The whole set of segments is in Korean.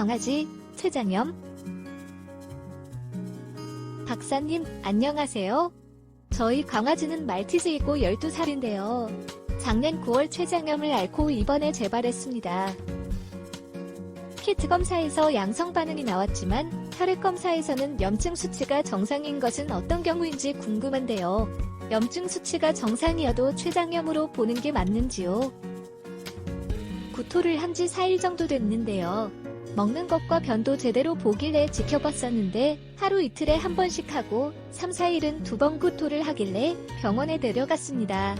강아지, 췌장염. 박사님, 안녕하세요. 저희 강아지는 말티즈이고 12살인데요. 작년 9월 췌장염을 앓고 입원에 재발했습니다. 키트 검사에서 양성 반응이 나왔지만 혈액 검사에서는 염증 수치가 정상인 것은 어떤 경우인지 궁금한데요. 염증 수치가 정상이어도 췌장염으로 보는 게 맞는지요? 구토를 한 지 4일 정도 됐는데요. 먹는 것과 변도 제대로 보길래 지켜봤었는데 하루 이틀에 한 번씩 하고 3, 4일은 2번 구토를 하길래 병원에 데려갔습니다.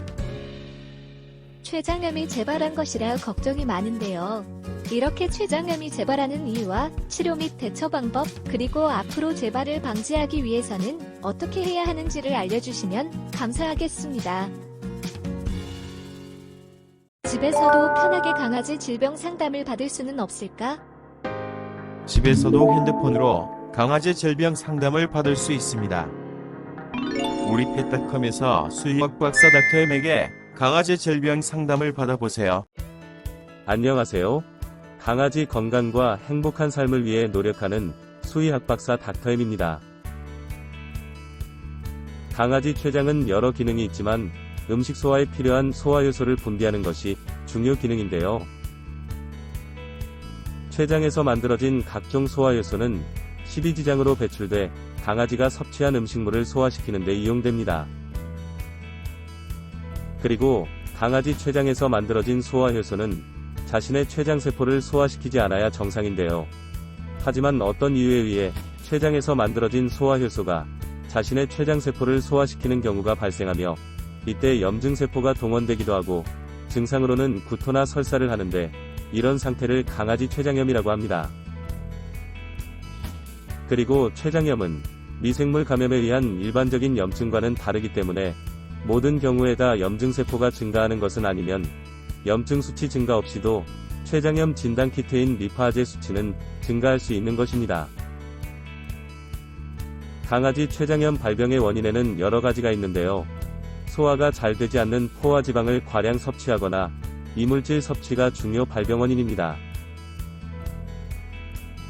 췌장염이 재발한 것이라 걱정이 많은데요. 이렇게 췌장염이 재발하는 이유와 치료 및 대처 방법, 그리고 앞으로 재발을 방지하기 위해서는 어떻게 해야 하는지를 알려주시면 감사하겠습니다. 집에서도 편하게 강아지 질병 상담을 받을 수는 없을까? 집에서도 핸드폰으로 강아지 질병 상담을 받을 수 있습니다. 우리 펫닷컴에서 수의학 박사 닥터엠에게 강아지 질병 상담을 받아보세요. 안녕하세요. 강아지 건강과 행복한 삶을 위해 노력하는 수의학 박사 닥터엠입니다. 강아지 췌장은 여러 기능이 있지만 음식 소화에 필요한 소화효소를 분비하는 것이 중요 기능인데요. 췌장에서 만들어진 각종 소화효소는 십이지장으로 배출돼 강아지가 섭취한 음식물을 소화시키는 데 이용됩니다. 그리고 강아지 췌장에서 만들어진 소화효소는 자신의 췌장세포를 소화시키지 않아야 정상인데요. 하지만 어떤 이유에 의해 췌장에서 만들어진 소화효소가 자신의 췌장세포를 소화시키는 경우가 발생하며 이때 염증세포가 동원되기도 하고 증상으로는 구토나 설사를 하는데 이런 상태를 강아지 췌장염이라고 합니다. 그리고 췌장염은 미생물 감염에 의한 일반적인 염증과는 다르기 때문에 모든 경우에 다 염증세포가 증가하는 것은 아니면 염증 수치 증가 없이도 췌장염 진단 키트인 리파아제 수치는 증가할 수 있는 것입니다. 강아지 췌장염 발병의 원인에는 여러 가지가 있는데요. 소화가 잘 되지 않는 포화 지방을 과량 섭취하거나 이물질 섭취가 중요 발병 원인입니다.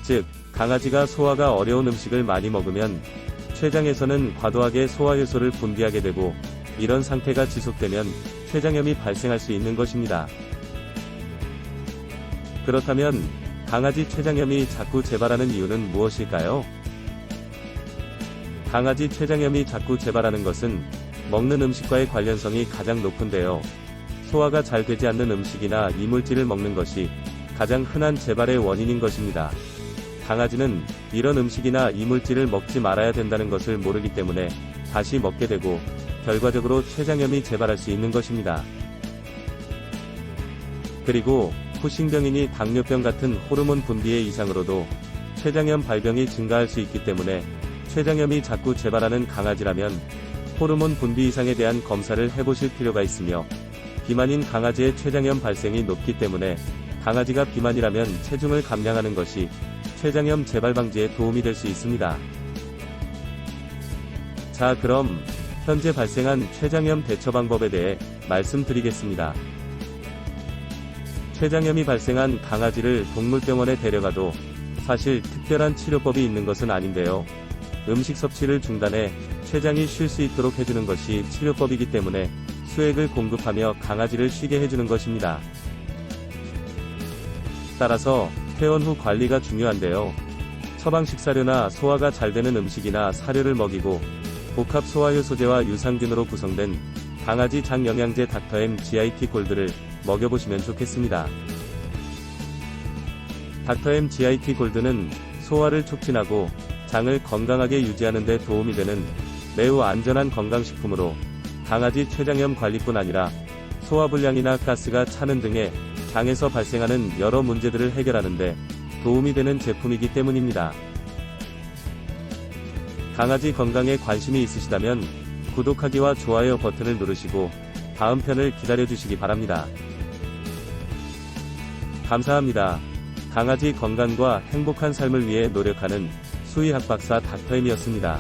즉, 강아지가 소화가 어려운 음식을 많이 먹으면 췌장에서는 과도하게 소화효소를 분비하게 되고 이런 상태가 지속되면 췌장염이 발생할 수 있는 것입니다. 그렇다면 강아지 췌장염이 자꾸 재발하는 이유는 무엇일까요? 강아지 췌장염이 자꾸 재발하는 것은 먹는 음식과의 관련성이 가장 높은데요. 소화가 잘 되지 않는 음식이나 이물질을 먹는 것이 가장 흔한 재발의 원인인 것입니다. 강아지는 이런 음식이나 이물질을 먹지 말아야 된다는 것을 모르기 때문에 다시 먹게 되고 결과적으로 췌장염이 재발할 수 있는 것입니다. 그리고 후싱병이니 당뇨병 같은 호르몬 분비의 이상으로도 췌장염 발병이 증가할 수 있기 때문에 췌장염이 자꾸 재발하는 강아지라면 호르몬 분비 이상에 대한 검사를 해보실 필요가 있으며 비만인 강아지의 췌장염 발생이 높기 때문에 강아지가 비만이라면 체중을 감량하는 것이 췌장염 재발 방지에 도움이 될 수 있습니다. 자, 그럼 현재 발생한 췌장염 대처 방법에 대해 말씀드리겠습니다. 췌장염이 발생한 강아지를 동물병원에 데려가도 사실 특별한 치료법이 있는 것은 아닌데요. 음식 섭취를 중단해 췌장이 쉴 수 있도록 해주는 것이 치료법이기 때문에 수액을 공급하며 강아지를 쉬게 해주는 것입니다. 따라서 퇴원 후 관리가 중요한데요. 처방 식사료나 소화가 잘 되는 음식이나 사료를 먹이고 복합 소화효소제와 유산균으로 구성된 강아지 장 영양제 닥터엠 GIT 골드를 먹여보시면 좋겠습니다. 닥터엠 GIT 골드는 소화를 촉진하고 장을 건강하게 유지하는 데 도움이 되는 매우 안전한 건강식품으로 강아지 췌장염 관리뿐 아니라 소화불량이나 가스가 차는 등의 장에서 발생하는 여러 문제들을 해결하는 데 도움이 되는 제품이기 때문입니다. 강아지 건강에 관심이 있으시다면 구독하기와 좋아요 버튼을 누르시고 다음 편을 기다려주시기 바랍니다. 감사합니다. 강아지 건강과 행복한 삶을 위해 노력하는 수의학 박사 닥터엠이었습니다.